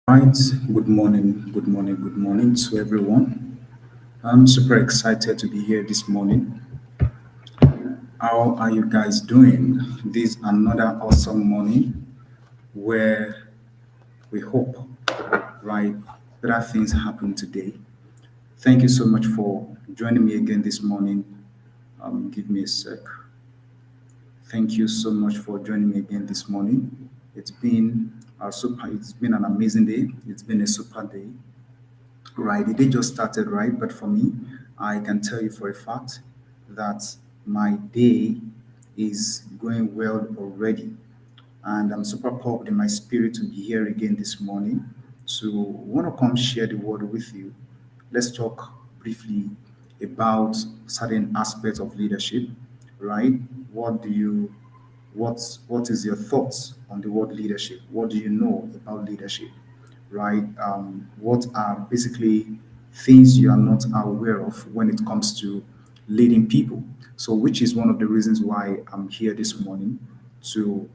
Right, good morning to everyone. I'm super excited to be here this morning. How are you guys doing? This another awesome morning where we hope, right, better things happen today. Thank you so much for joining me again this morning. Give me a sec. Thank you so much for joining me again this morning. It's been an amazing day. It's been a super day. Right, the day just started, right? But for me, I can tell you for a fact that my day is going well already. And I'm super pumped in my spirit to be here again this morning. So, want to come share the word with you. Let's talk briefly about certain aspects of leadership, right? What do you what is your thoughts on the word leadership? What do you know about leadership? Right? What are basically things you are not aware of when it comes to leading people? So, which is one of the reasons why I'm here this morning to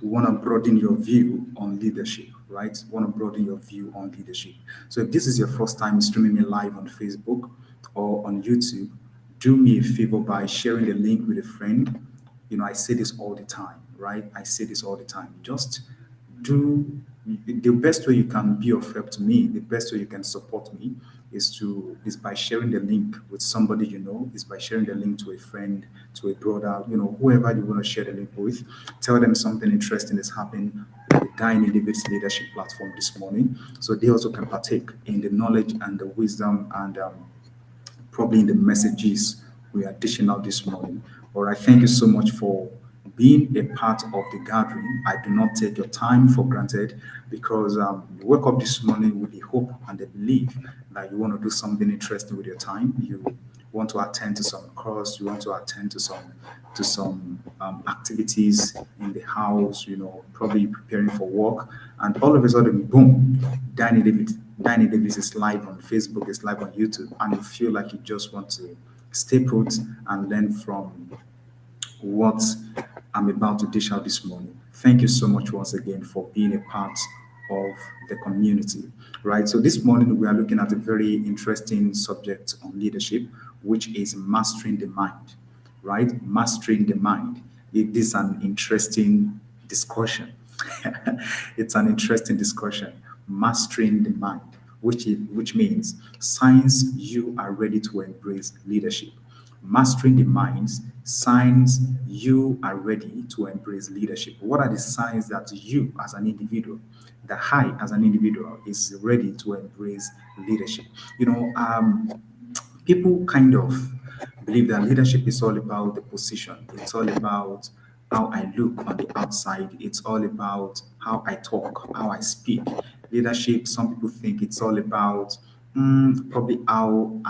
want to broaden your view on leadership, right? Want to broaden your view on leadership. So, if this is your first time streaming me live on Facebook or on YouTube, do me a favor by sharing the link with a friend. I say this all the time, right? I say this all the time. Just do the best way you can be of help to me, the best way you can support me is by sharing the link with somebody you know, is by sharing the link to a friend, to a brother, whoever you want to share the link with. Tell them something interesting is happening with the Dying David's leadership platform this morning, so they also can partake in the knowledge and the wisdom and probably in the messages we are dishing out this morning. All right, thank you so much for being a part of the gathering. I do not take your time for granted because you woke up this morning with the hope and the belief that you want to do something interesting with your time. You want to attend to some course, you want to attend to some activities in the house, probably preparing for work, and all of a sudden, boom, Danny David, Danny Davis is live on Facebook, is live on YouTube, and you feel like you just want to stay put and learn from what I'm about to dish out this morning. Thank you so much once again for being a part of the community. Right. So this morning we are looking at a very interesting subject on leadership, which is mastering the mind. Right? Mastering the mind. It is an interesting discussion. It's an interesting discussion. Mastering the mind, which means signs you are ready to embrace leadership. Mastering the minds, signs you are ready to embrace leadership. What are the signs that you as an individual, that I as an individual is ready to embrace leadership? People kind of believe that leadership is all about the position. It's all about how I look on the outside. It's all about how I talk, how I speak. Leadership, some people think it's all about probably how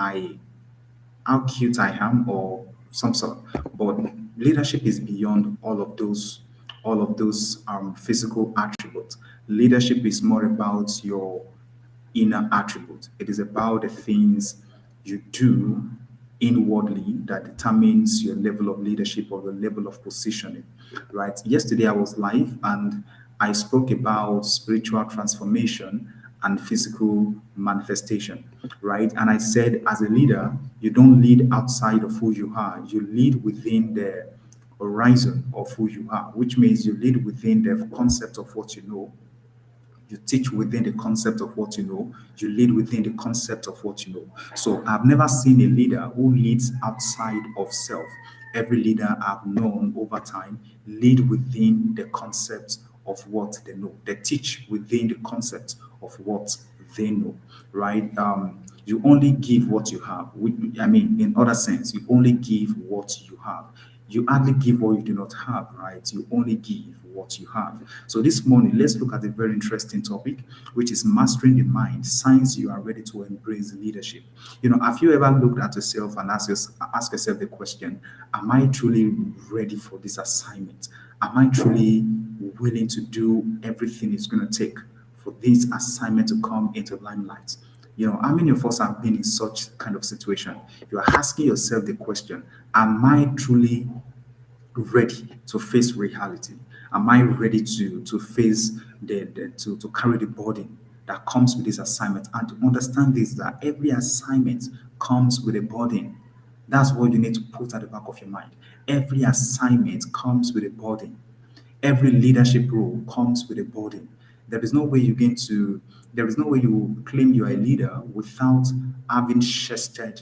cute I am or some sort. But leadership is beyond all of those physical attributes. Leadership is more about your inner attribute. It is about the things you do inwardly that determines your level of leadership or your level of positioning. Right. Yesterday I was live and I spoke about spiritual transformation and physical manifestation. Right. And I said, as a leader, you don't lead outside of who you are, you lead within the horizon of who you are, which means you lead within the concept of what you know, you teach within the concept of what you know, you lead within the concept of what you know. So I've never seen a leader who leads outside of self. Every leader I've known over time lead within the concept of what they know. They teach within the concept of what they know, right? You only give what you have. I mean, in other sense, you only give what you have. You hardly give what you do not have, right? You only give what you have. So this morning, let's look at a very interesting topic, which is mastering the mind, signs you are ready to embrace leadership. Have you ever looked at yourself and ask yourself the question, am I truly ready for this assignment? Am I truly willing to do everything it's going to take for this assignment to come into limelight? How many of us have been in such kind of situation? You are asking yourself the question, am I truly ready to face reality? Am I ready to face to carry the burden that comes with this assignment? And to understand this, that every assignment comes with a burden. That's what you need to put at the back of your mind. Every assignment comes with a burden. Every leadership role comes with a burden. There is no way you're going to, there is no way you will claim you are a leader without having chested,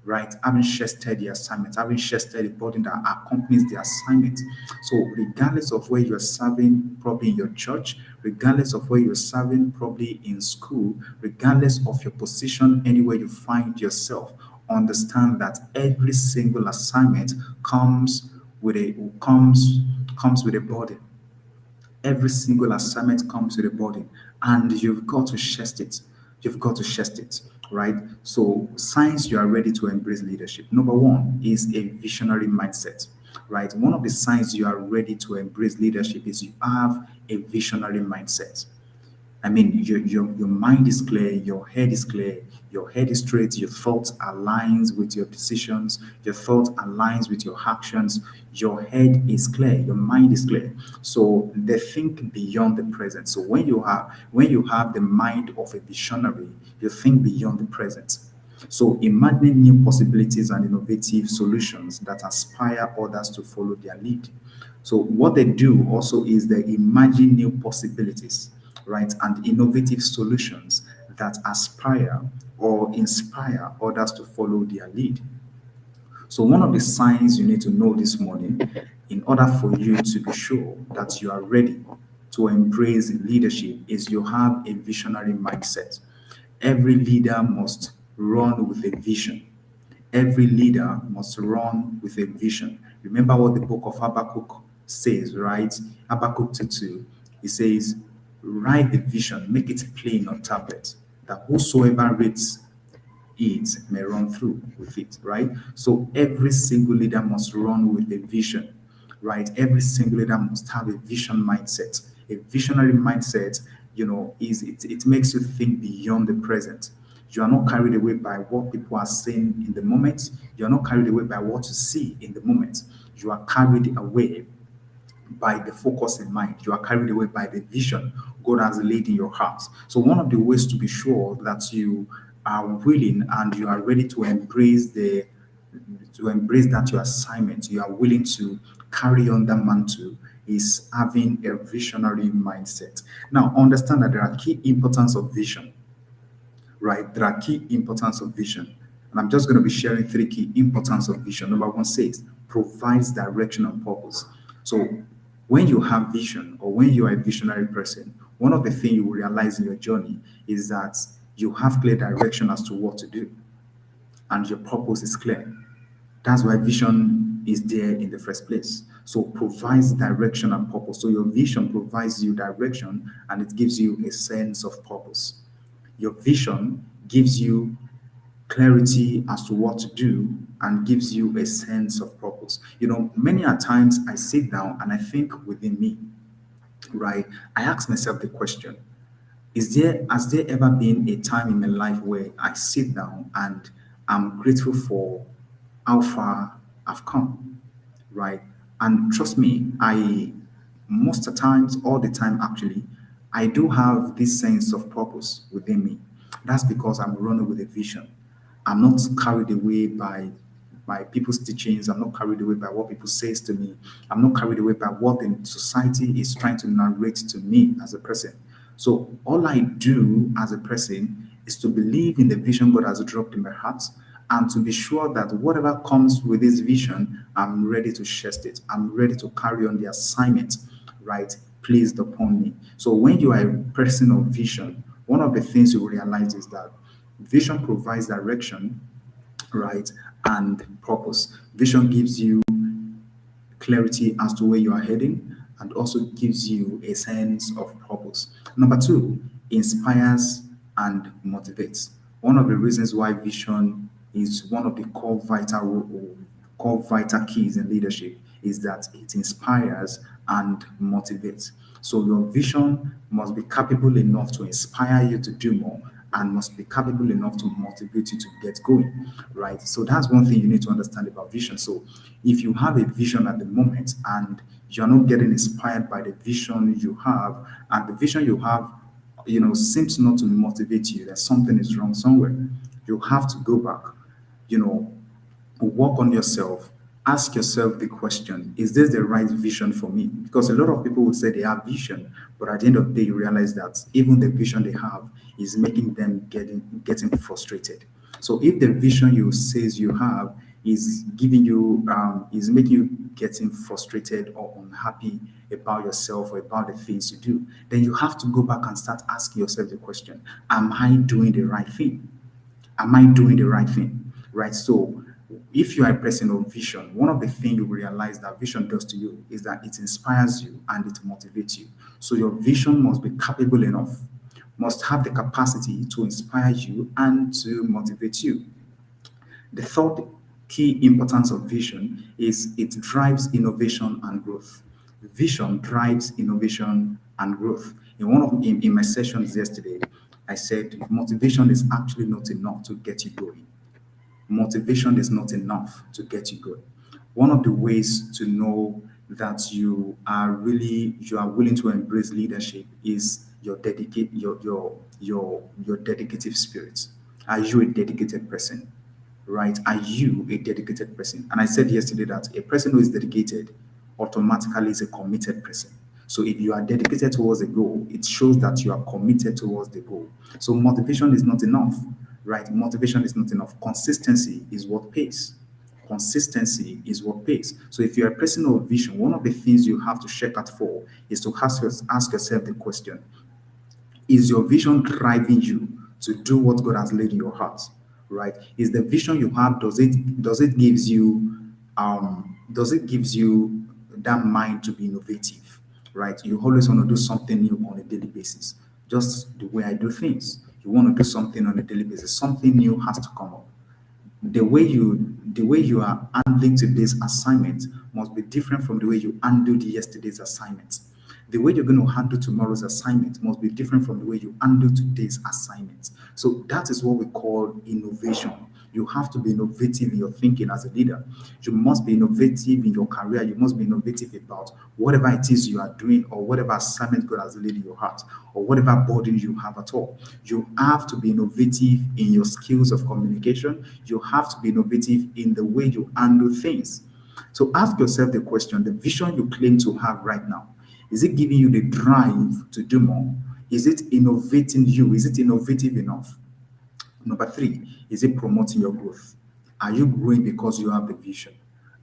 right? Having chested the assignment, having chested the burden that accompanies the assignment. So, regardless of where you're serving, probably in your church, regardless of where you're serving, probably in school, regardless of your position, anywhere you find yourself, understand that every single assignment comes with a burden. Every single assignment comes with a burden, and you've got to chest it. You've got to chest it, right? So, signs you are ready to embrace leadership. Number one is a visionary mindset, right? One of the signs you are ready to embrace leadership is you have a visionary mindset. I mean, your mind is clear, your head is clear, your head is straight, your thoughts aligns with your decisions, your thought aligns with your actions, your head is clear, your mind is clear. So they think beyond the present. So when you have the mind of a visionary, you think beyond the present. So imagining new possibilities and innovative solutions that inspire others to follow their lead. So what they do also is they imagine new possibilities, right, and innovative solutions that aspire or inspire others to follow their lead. So one of the signs you need to know this morning in order for you to be sure that you are ready to embrace leadership is you have a visionary mindset. Every leader must run with a vision. Every leader must run with a vision. Remember what the book of Habakkuk says, right? Habakkuk 2:2. It says, write the vision, make it plain on tablet, that whosoever reads it may run through with it, right? So every single leader must run with a vision, right? Every single leader must have a vision mindset. A visionary mindset, is it makes you think beyond the present. You are not carried away by what people are saying in the moment. You are not carried away by what you see in the moment. You are carried away by the focus in mind. You are carried away by the vision God has laid in your heart. So one of the ways to be sure that you are willing and you are ready to embrace that your assignment, you are willing to carry on that mantle is having a visionary mindset. Now understand that there are key importance of vision, right? There are key importance of vision. And I'm just going to be sharing three key importance of vision. Number one says provides direction and purpose. So when you have vision or when you are a visionary person, one of the things you will realize in your journey is that you have clear direction as to what to do and your purpose is clear. That's why vision is there in the first place. So provides direction and purpose. So your vision provides you direction and it gives you a sense of purpose. Your vision gives you clarity as to what to do and gives you a sense of purpose. Many a times I sit down and I think within me, right? I ask myself the question, has there ever been a time in my life where I sit down and I'm grateful for how far I've come, right? And trust me, I most of the times, all the time actually, I do have this sense of purpose within me. That's because I'm running with a vision. I'm not carried away by people's teachings. I'm not carried away by what people says to me. I'm not carried away by what the society is trying to narrate to me as a person. So all I do as a person is to believe in the vision God has dropped in my heart and to be sure that whatever comes with this vision, I'm ready to chest it. I'm ready to carry on the assignment, right, placed upon me. So when you are a person of vision, one of the things you will realize is that vision provides direction, right, and purpose. Vision gives you clarity as to where you are heading, and also gives you a sense of purpose. Number two, inspires and motivates. One of the reasons why vision is one of the core vital keys in leadership is that it inspires and motivates. So your vision must be capable enough to inspire you to do more and must be capable enough to motivate you to get going, right? So that's one thing you need to understand about vision. So if you have a vision at the moment and you're not getting inspired by the vision you have, and the vision you have, seems not to motivate you, that something is wrong somewhere. You have to go back, you know, work on yourself. Ask yourself the question, is this the right vision for me? Because a lot of people would say they have vision, but at the end of the day, you realize that even the vision they have is making them getting frustrated. So if the vision you says you have is giving you is making you getting frustrated or unhappy about yourself or about the things you do, then you have to go back and start asking yourself the question, am I doing the right thing? Am I doing the right thing? Right. So if you are a person of vision, one of the things you realize that vision does to you is that it inspires you and it motivates you. So your vision must be capable enough, must have the capacity to inspire you and to motivate you. The third key importance of vision is it drives innovation and growth. Vision drives innovation and growth. In my sessions yesterday, I said motivation is actually not enough to get you going. Motivation is not enough to get you going. One of the ways to know that you are willing to embrace leadership is your dedicative spirit. Are you a dedicated person? Right? Are you a dedicated person? And I said yesterday that a person who is dedicated automatically is a committed person. So if you are dedicated towards a goal, it shows that you are committed towards the goal. So motivation is not enough, right? Motivation is not enough. Consistency is what pays. Consistency is what pays. So if you're a person of vision, one of the things you have to check out for is to ask yourself the question, is your vision driving you to do what God has laid in your heart? Right? Is the vision you have, does it gives you that mind to be innovative? Right? You always want to do something new on a daily basis. Just the way I do things. You want to do something on a daily basis. Something new has to come up. The way you are handling today's assignment must be different from the way you handled yesterday's assignment. The way you're going to handle tomorrow's assignment must be different from the way you handle today's assignment. So that is what we call innovation. You have to be innovative in your thinking as a leader. You must be innovative in your career. You must be innovative about whatever it is you are doing or whatever assignment God has laid in your heart or whatever burden you have at all. You have to be innovative in your skills of communication. You have to be innovative in the way you handle things. So ask yourself the question, the vision you claim to have right now, is it giving you the drive to do more? Is it innovating you? Is it innovative enough? Number three, is it promoting your growth? Are you growing because you have the vision?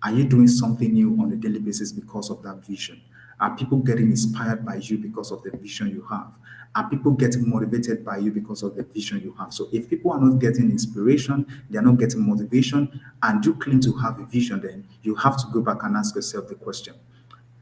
Are you doing something new on a daily basis because of that vision? Are people getting inspired by you because of the vision you have? Are people getting motivated by you because of the vision you have? So if people are not getting inspiration, they are not getting motivation, and you claim to have a vision, then you have to go back and ask yourself the question,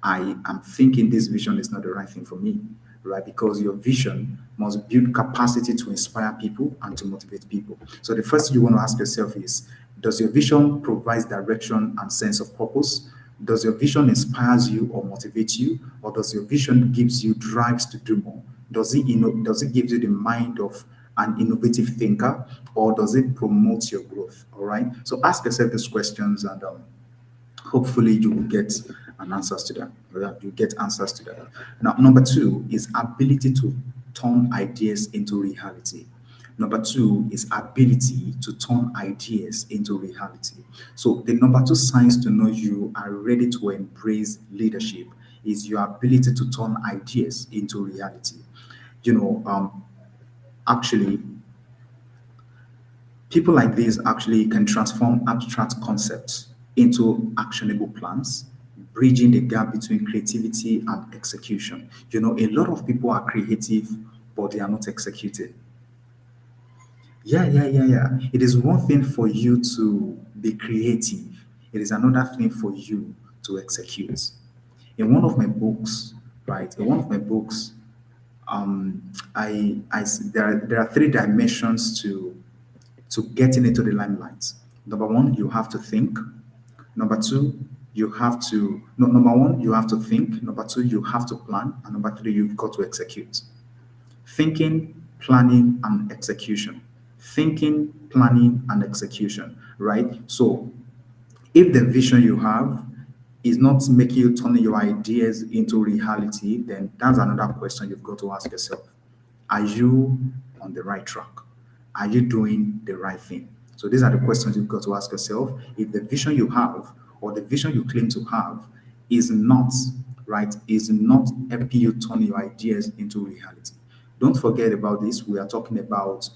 I am thinking this vision is not the right thing for me, right? Because your vision must build capacity to inspire people and to motivate people. So the first thing you want to ask yourself is, does your vision provide direction and sense of purpose? Does your vision inspires you or motivates you? Or does your vision gives you drives to do more? Does it give you the mind of an innovative thinker, or does it promote your growth? All right. So ask yourself these questions, and hopefully you will get an answers to that. Yeah, you get answers to that. Now, number two is ability to turn ideas into reality. Number two is ability to turn ideas into reality. So the number two signs to know you are ready to embrace leadership is your ability to turn ideas into reality. You know, actually, people like this actually can transform abstract concepts into actionable plans, bridging the gap between creativity and execution. You know, a lot of people are creative, but they are not executing. Yeah, yeah, yeah, yeah. It is one thing for you to be creative, it is another thing for you to execute. In one of my books, right? In one of my books, there are three dimensions to getting into the limelight. Number one, you have to think. Number two, you have to no, number one, you have to think. Number two, you have to plan. And number three, you've got to execute. Thinking, planning, and execution. Thinking, planning, and execution. Right? So if the vision you have is not making you turn your ideas into reality, then that's another question you've got to ask yourself. Are you on the right track? Are you doing the right thing? So these are the questions you've got to ask yourself. If the vision you have or the vision you claim to have is not right, is not helping you turn your ideas into reality. Don't forget about this. We are talking about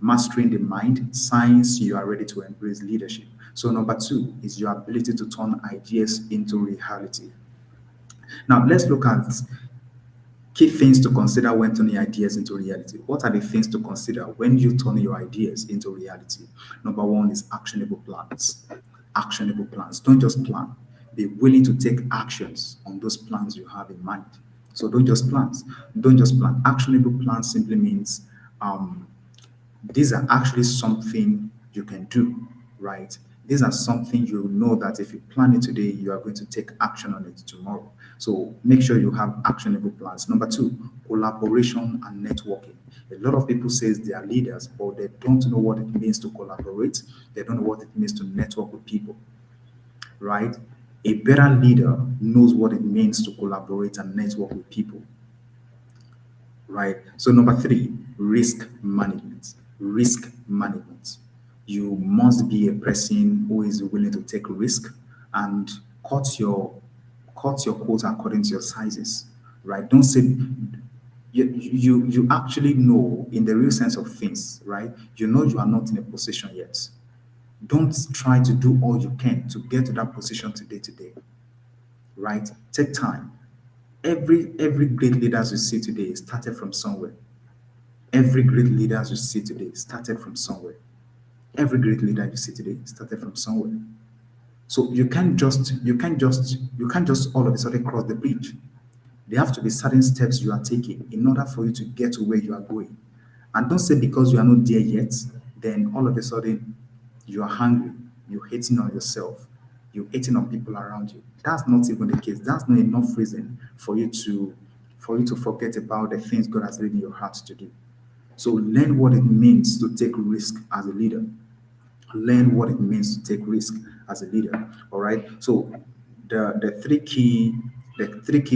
mastering the mind, science, you are ready to embrace leadership. So, number two is your ability to turn ideas into reality. Now, let's look at key things to consider when turning ideas into reality. What are the things to consider when you turn your ideas into reality? Number one is actionable plans. Actionable plans. Don't just plan. Be willing to take actions on those plans you have in mind. So don't just plans. Don't just plan. Actionable plans simply means um, these are actually something you can do, right? These are something you know that if you plan it today, you are going to take action on it tomorrow. So make sure you have actionable plans. Number two, collaboration and networking. A lot of people says they are leaders, but they don't know what it means to collaborate. They don't know what it means to network with people, right? A better leader knows what it means to collaborate and network with people, right? So number three, risk management. Risk management. You must be a person who is willing to take risk and cut your cut your quota according to your sizes, right? Don't say you actually know in the real sense of things, right? You know you are not in a position yet. Don't try to do all you can to get to that position today, right? Take time. Every great leaders you see today started from somewhere. Every great leaders you see today started from somewhere. Every great leader you see today started from somewhere. So you can't just all of a sudden cross the bridge. There have to be certain steps you are taking in order for you to get to where you are going. And don't say because you are not there yet, then all of a sudden you are hungry, you're hating on yourself, you're hating on people around you. That's not even the case. That's not enough reason for you to forget about the things God has laid in your heart to do. So learn what it means to take risk as a leader. Learn what it means to take risk as a leader. All right. So the three key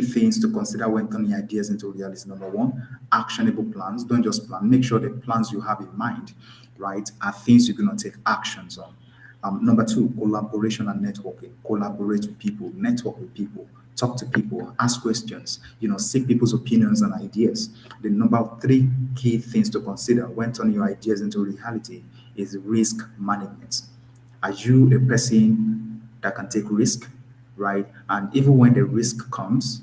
things to consider when turning ideas into reality. Number one, actionable plans. Don't just plan. Make sure the plans you have in mind, right, are things you're gonna take actions on. Number two, collaboration and networking. Collaborate with people, network with people, talk to people, ask questions, seek people's opinions and ideas. The number three key things to consider when turning your ideas into reality is risk management. Are you a person that can take risk, right? And even when the risk comes,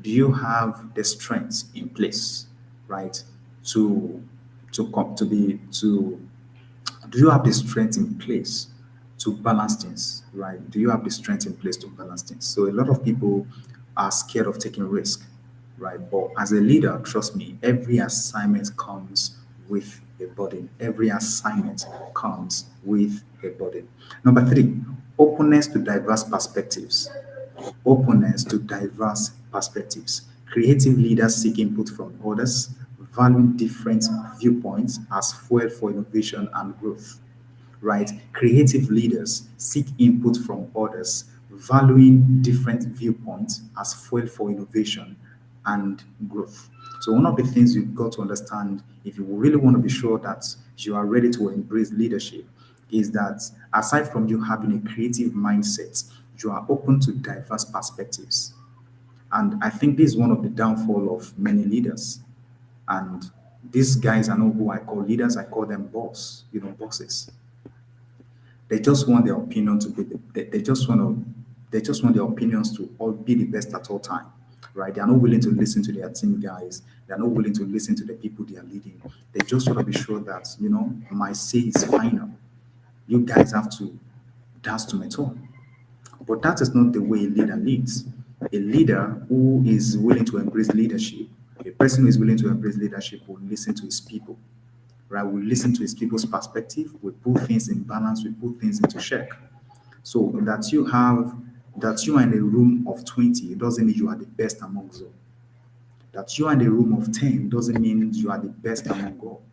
do you have the strength in place, right, to to come to be to do you have the strength in place to balance things, right? Do you have the strength in place to balance things? So a lot of people are scared of taking risk, right? But as a leader, trust me, every assignment comes with a burden. Every assignment comes with a burden. Number three, openness to diverse perspectives. Openness to diverse perspectives. Creative leaders seek input from others, valuing different viewpoints as fuel for innovation and growth, right? Creative leaders seek input from others, valuing different viewpoints as fuel for innovation and growth. So, one of the things you've got to understand if you really want to be sure that you are ready to embrace leadership is that aside from you having a creative mindset, you are open to diverse perspectives. And I think this is one of the downfall of many leaders. And these guys are not who I call leaders, I call them bosses. They just want their opinion to be they just want their opinions to all be the best at all time. Right? They are not willing to listen to their team guys. They are not willing to listen to the people they are leading. They just want to be sure that my say is final. You guys have to dance to my tone. But that is not the way a leader leads. A leader who is willing to embrace leadership, a person who is willing to embrace leadership will listen to his people, right? We listen to his people's perspective, we put things in balance, we put things into check. So that you are in a room of 20, it doesn't mean you are the best amongst them. That you are in a room of 10 doesn't mean you are the best among all.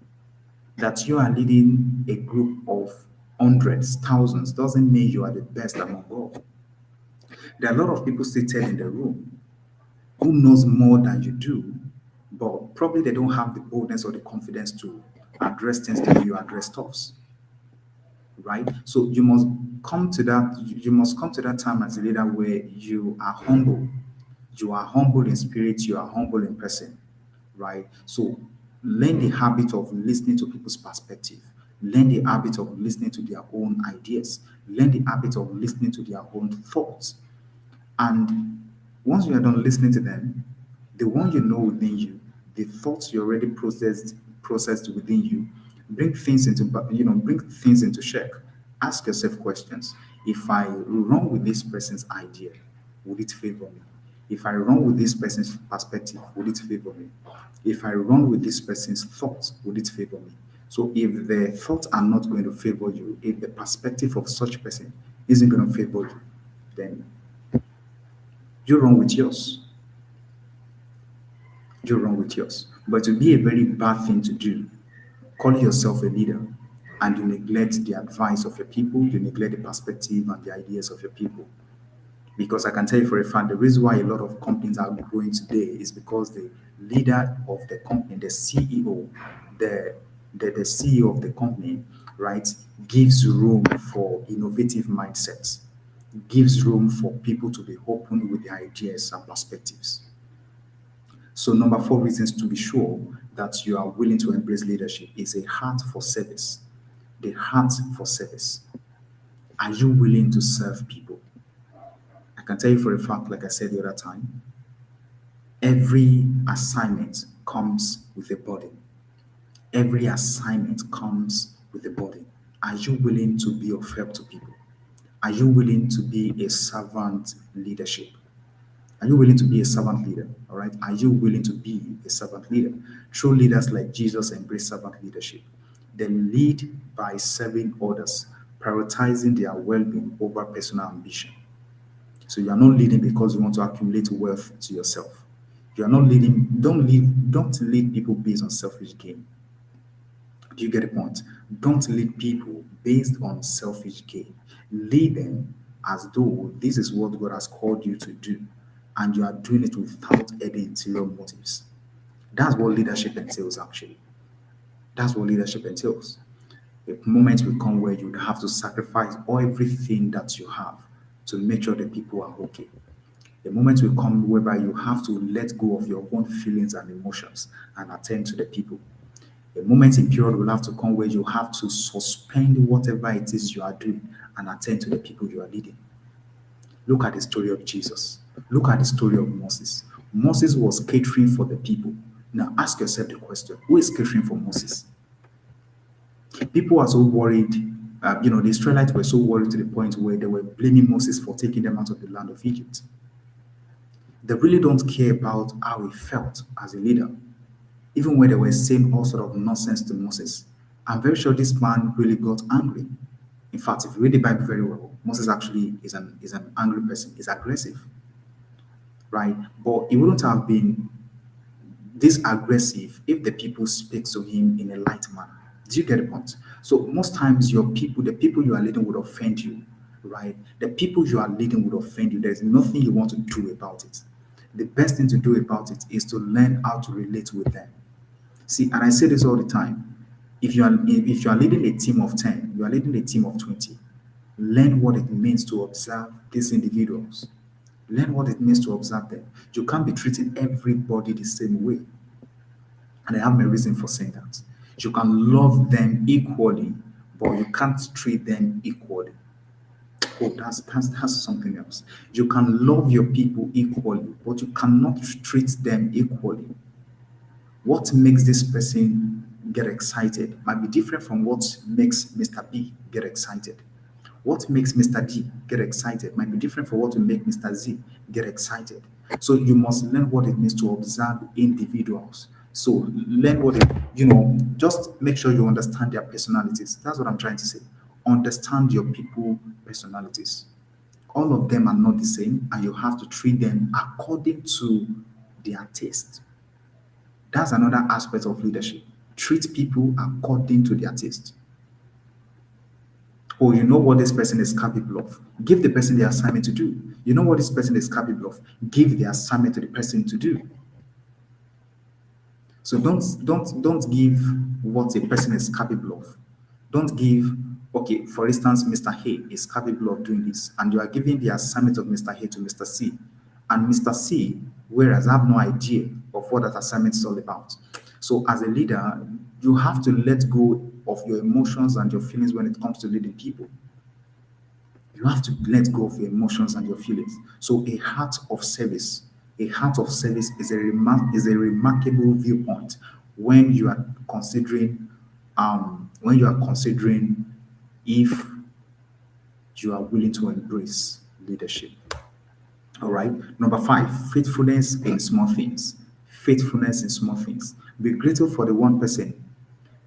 That you are leading a group of hundreds, thousands, doesn't mean you are the best among all. There are a lot of people seated in the room who knows more than you do, but probably they don't have the boldness or the confidence to address things the way you address stuffs, right? So you must come to that time as a leader where you are humble. You are humble in spirit, you are humble in person, right? So learn the habit of listening to people's perspective. Learn the habit of listening to their own ideas. Learn the habit of listening to their own thoughts. And once you are done listening to them, the one you know within you, the thoughts you already processed within you, bring things into check. Ask yourself questions. If I run with this person's idea, would it favor me? If I run with this person's perspective, would it favor me? If I run with this person's thoughts, would it favor me? So if the thoughts are not going to favor you, if the perspective of such person isn't going to favor you, then you run with yours. You run with yours. But it would be a very bad thing to do. Call yourself a leader and you neglect the advice of your people, you neglect the perspective and the ideas of your people. Because I can tell you for a fact, the reason why a lot of companies are growing today is because the leader of the company, the CEO, the CEO of the company, right, gives room for innovative mindsets, gives room for people to be open with their ideas and perspectives. So, number four reasons to be sure that you are willing to embrace leadership is a heart for service. The heart for service. Are you willing to serve people? I can tell you for a fact, like I said the other time, every assignment comes with a burden. Every assignment comes with a burden. Are you willing to be of help to people? Are you willing to be a servant leadership? Are you willing to be a servant leader? All right. Are you willing to be a servant leader? True leaders like Jesus embrace servant leadership. They lead by serving others, prioritizing their well being over personal ambition. So you are not leading because you want to accumulate wealth to yourself. You are not leading, don't lead people based on selfish gain. Do you get the point? Don't lead people based on selfish gain. Lead them as though this is what God has called you to do, and you are doing it without any interior motives. That's what leadership entails, actually. That's what leadership entails. A moment will come where you would have to sacrifice everything that you have to make sure the people are okay. A moment will come whereby you have to let go of your own feelings and emotions and attend to the people. A moment in period will have to come where you have to suspend whatever it is you are doing and attend to the people you are leading. Look at the story of Jesus. Look at the story of Moses. Moses was catering for the people. Now ask yourself the question, who is catering for Moses? People are so worried. The Israelites were so worried to the point where they were blaming Moses for taking them out of the land of Egypt. They really don't care about how he felt as a leader, even when they were saying all sort of nonsense to Moses. I'm very sure this man really got angry. In fact, if you read the Bible very well, Moses actually is an angry person, is aggressive, right? But he wouldn't have been this aggressive if the people speak to him in a light manner. Do you get the point? So most times your people, the people you are leading would offend you, right? The people you are leading would offend you. There's nothing you want to do about it. The best thing to do about it is to learn how to relate with them. See, and I say this all the time. If you are leading a team of 10, you are leading a team of 20, learn what it means to observe these individuals. Learn what it means to observe them. You can't be treating everybody the same way. And I have my reason for saying that. You can love them equally, but you can't treat them equally. Oh, that's something else. You can love your people equally, but you cannot treat them equally. What makes this person get excited might be different from what makes Mr. B get excited. What makes Mr. D get excited might be different from what will make Mr. Z get excited. So you must learn what it means to observe individuals. So learn what it, just make sure you understand their personalities. That's what I'm trying to say. Understand your people personalities. All of them are not the same, and you have to treat them according to their taste. That's another aspect of leadership. Treat people according to their taste. Oh, you know what this person is capable of. Give the person the assignment to do. You know what this person is capable of. Give the assignment to the person to do. So don't give what a person is capable of. Don't give, okay, for instance, Mr. Hay is capable of doing this, and you are giving the assignment of Mr. Hay to Mr. C. And Mr. C, whereas have no idea of what that assignment is all about. So as a leader, you have to let go of your emotions and your feelings when it comes to leading people. You have to let go of your emotions and your feelings. So a heart of service is is a remarkable viewpoint when you are considering if you are willing to embrace leadership. All right. Number five, faithfulness in small things. Faithfulness in small things. Be grateful for the one person.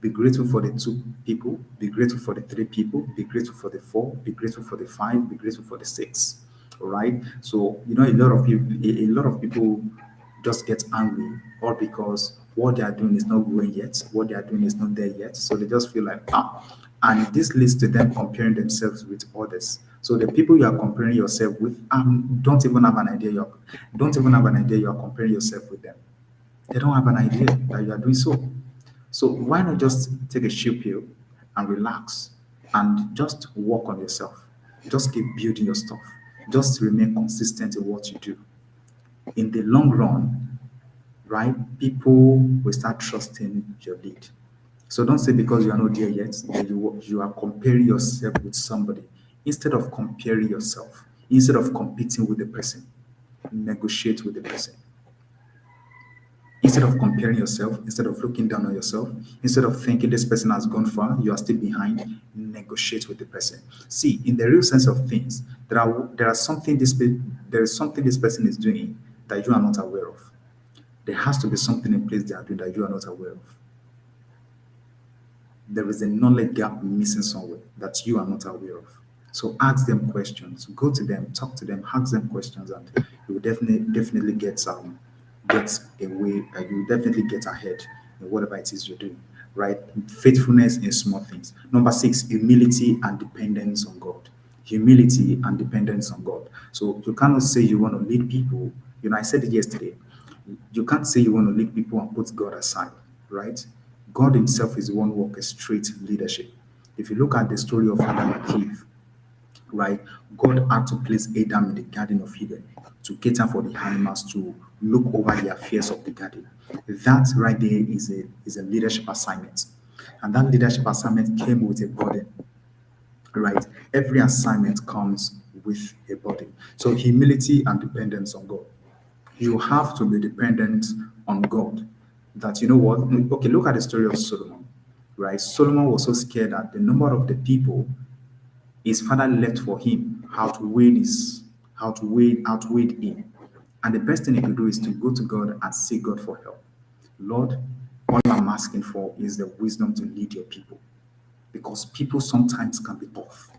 Be grateful for the two people. Be grateful for the three people. Be grateful for the four. Be grateful for the five. Be grateful for the six. All right. So a lot of people, a lot of people just get angry, all because what they are doing is not going yet. What they are doing is not there yet. So they just feel like and this leads to them comparing themselves with others. So the people you are comparing yourself with don't even have an idea. You are comparing yourself with them. They don't have an idea that you are doing so. So why not just take a chill pill and relax and just work on yourself? Just keep building your stuff. Just remain consistent in what you do. In the long run, right, people will start trusting your lead. So don't say because you are not there yet that you are comparing yourself with somebody. Instead of comparing yourself, instead of competing with the person, negotiate with the person. Instead of comparing yourself, instead of looking down on yourself, instead of thinking this person has gone far, you are still behind, negotiate with the person. See, in the real sense of things, there is something this person is doing that you are not aware of. There has to be something in place they are doing that you are not aware of. There is a knowledge gap missing somewhere that you are not aware of. So ask them questions, go to them, talk to them, ask them questions, and you will definitely get away. You will definitely get ahead in whatever it is you're doing. Right? Faithfulness in small things. Number six, humility and dependence on God. Humility and dependence on God. So you cannot say you want to lead people. I said it yesterday. You can't say you want to lead people and put God aside, right? God Himself is the one who orchestrates leadership. If you look at the story of Adam and Eve, right? God had to place Adam in the Garden of Eden to cater for the animals, to look over the affairs of the garden. That right there is a leadership assignment. And that leadership assignment came with a burden, right? Every assignment comes with a burden. So humility and dependence on God. You have to be dependent on God. That you know what? Okay, look at the story of Solomon, right? Solomon was so scared that the number of the people his father left for him outweighed him. And the best thing he could do is to go to God and seek God for help. Lord, all I'm asking for is the wisdom to lead your people. Because people sometimes can be tough.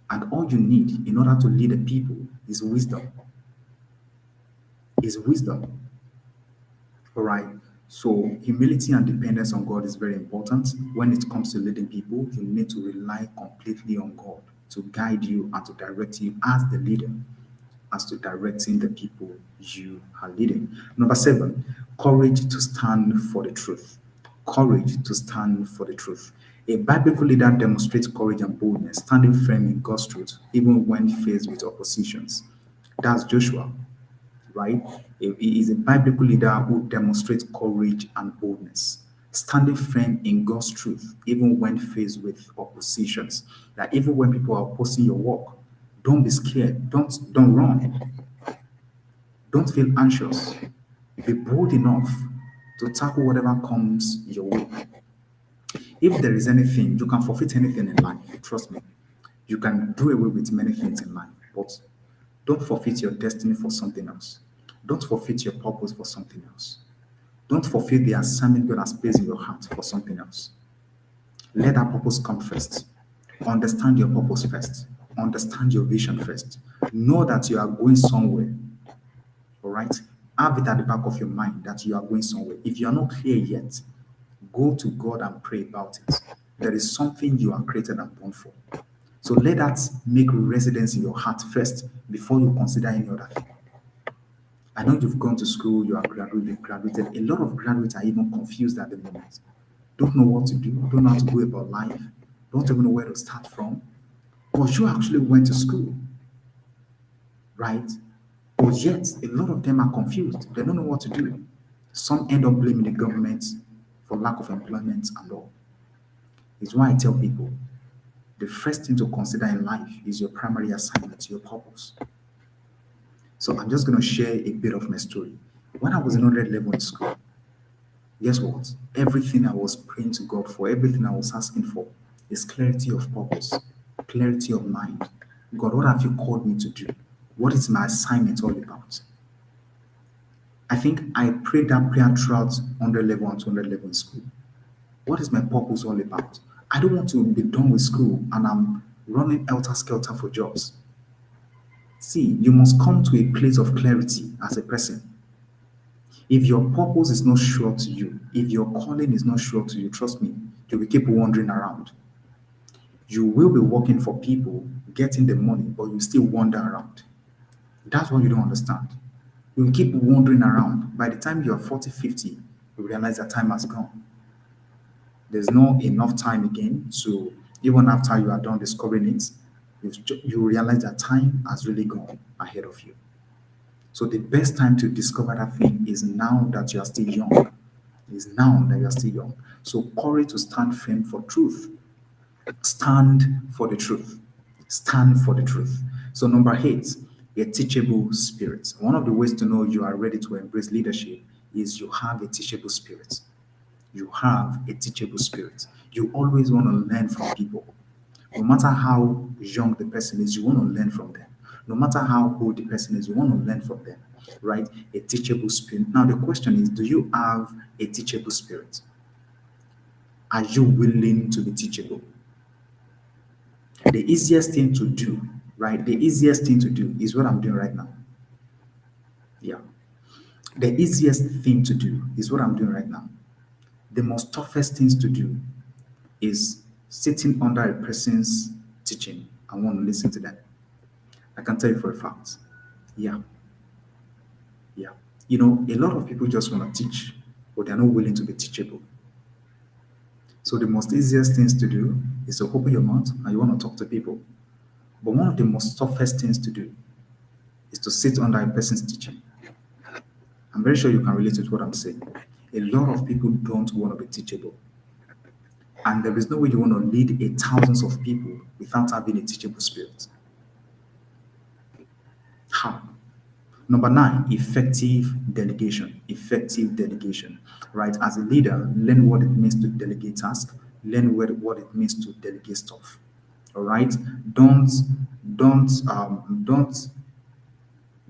And all you need in order to lead the people is wisdom. Is wisdom. All right. So humility and dependence on God is very important. When it comes to leading people, you need to rely completely on God to guide you and to direct you as the leader, as to directing the people you are leading. Number seven, courage to stand for the truth. Courage to stand for the truth. A biblical leader demonstrates courage and boldness, standing firm in God's truth, even when faced with oppositions. That's Joshua, right? He is a biblical leader who demonstrates courage and boldness, standing firm in God's truth, even when faced with oppositions. That even when people are opposing your work, don't be scared. Don't run. Don't feel anxious. Be bold enough to tackle whatever comes your way. If there is anything, you can forfeit anything in life. Trust me. You can do away with many things in life, but don't forfeit your destiny for something else. Don't forfeit your purpose for something else. Don't forfeit the assignment God has placed in your heart for something else. Let that purpose come first. Understand your purpose first. Understand your vision first. Know that you are going somewhere. All right. Have it at the back of your mind that you are going somewhere. If you are not clear yet, go to God and pray about it. There is something you are created and born for. So let that make residence in your heart first before you consider any other thing. I know you've gone to school, you are graduated. A lot of graduates are even confused at the moment. Don't know what to do, don't know how to go about life, don't even know where to start from. But you actually went to school, right? But yet, a lot of them are confused. They don't know what to do. Some end up blaming the government for lack of employment and all. It's why I tell people the first thing to consider in life is your primary assignment, your purpose. So I'm just going to share a bit of my story. When I was in 100 level in school, guess what? Everything I was praying to God for, everything I was asking for is clarity of purpose, clarity of mind. God, what have you called me to do? What is my assignment all about? I think I prayed that prayer throughout 100 level and 200 level in school. What is my purpose all about? I don't want to be done with school and I'm running helter skelter for jobs. See, you must come to a place of clarity as a person. If your purpose is not sure to you, if your calling is not sure to you, trust me, you will keep wandering around. You will be working for people, getting the money, but you still wander around. That's what you don't understand. You will keep wandering around. By the time you are 40, 50, you realize that time has gone. There's not enough time again. So even after you are done discovering it, you realize that time has really gone ahead of you. So the best time to discover that thing is now that you are still young. Is now that you are still young. So courage to stand firm for truth. Stand for the truth. Stand for the truth. So number 8, a teachable spirit. One of the ways to know you are ready to embrace leadership is you have a teachable spirit. You have a teachable spirit. You always want to learn from people. No matter how young the person is, you want to learn from them. No matter how old the person is, you want to learn from them, right? A teachable spirit. Now, the question is, do you have a teachable spirit? Are you willing to be teachable? The easiest thing to do, right? The easiest thing to do is what I'm doing right now. Yeah. The easiest thing to do is what I'm doing right now. The most toughest things to do is sitting under a person's teaching and want to listen to them. I can tell you for a fact. Yeah, yeah. A lot of people just want to teach, but they're not willing to be teachable. So the most easiest things to do is to open your mouth and you want to talk to people. But one of the most toughest things to do is to sit under a person's teaching. I'm very sure you can relate with what I'm saying. A lot of people don't want to be teachable. And there is no way you want to lead thousands of people without having a teachable spirit. How? Number 9, effective delegation. Effective delegation, right? As a leader, learn what it means to delegate tasks. Learn what it means to delegate stuff. All right. Don't don't um, don't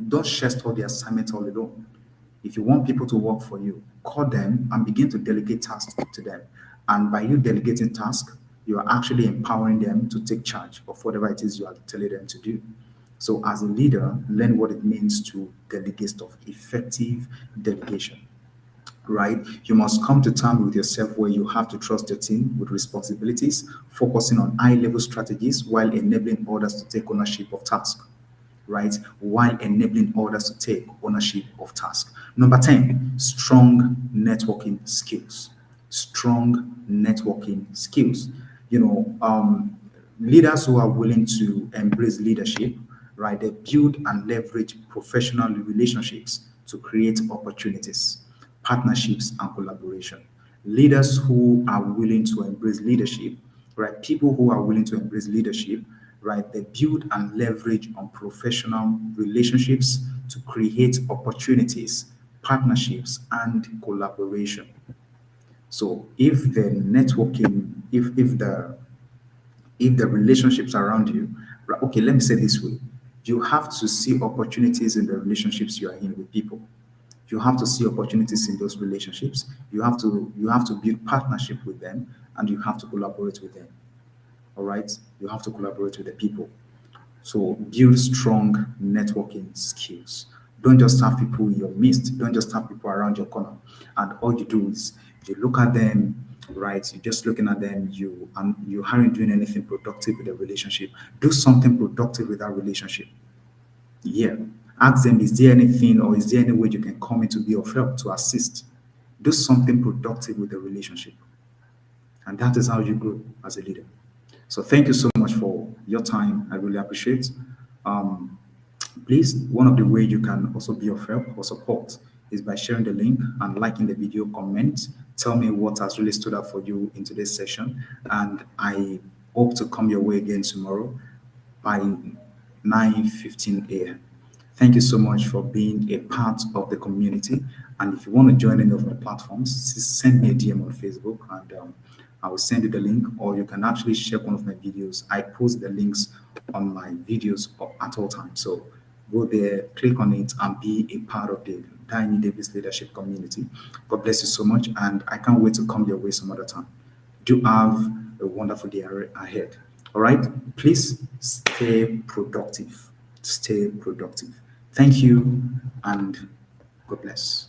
don't share all the assignment all alone. If you want people to work for you, call them and begin to delegate tasks to them. And by you delegating tasks, you are actually empowering them to take charge of whatever it is you are telling them to do. So, as a leader, learn what it means to delegate stuff, effective delegation, right? You must come to terms with yourself where you have to trust your team with responsibilities, focusing on high level strategies while enabling others to take ownership of tasks, right? While enabling others to take ownership of tasks. Number 10, strong networking skills. Strong networking skills. Leaders who are willing to embrace leadership, right? They build and leverage professional relationships to create opportunities, partnerships, and collaboration. Leaders who are willing to embrace leadership, right? People who are willing to embrace leadership, right? They build and leverage on professional relationships to create opportunities, partnerships, and collaboration. So if the networking, if the if the relationships around you, okay, let me say this way, you have to see opportunities in the relationships you are in with people. You have to see opportunities in those relationships. You have to build partnership with them, and you have to collaborate with them. All right, you have to collaborate with the people. So build strong networking skills. Don't just have people in your midst. Don't just have people around your corner. And all you do is you look at them, right? You're just looking at them. You aren't doing anything productive with the relationship. Do something productive with that relationship. Yeah. Ask them, is there anything or is there any way you can come in to be of help, to assist? Do something productive with the relationship. And that is how you grow as a leader. So thank you so much for your time. I really appreciate. Um, Please, one of the ways you can also be of help or support is by sharing the link and liking the video, comment. Tell me what has really stood out for you in today's session. And I hope to come your way again tomorrow by 9:15 a.m. Thank you so much for being a part of the community. And if you want to join any of my platforms, send me a DM on Facebook, and I will send you the link, or you can actually share one of my videos. I post the links on my videos at all times. So go there, click on it, and be a part of the Tiny Davis Leadership community. God bless you so much, and I can't wait to come your way some other time. Do have a wonderful day ahead. All right? Please stay productive. Stay productive. Thank you, and God bless.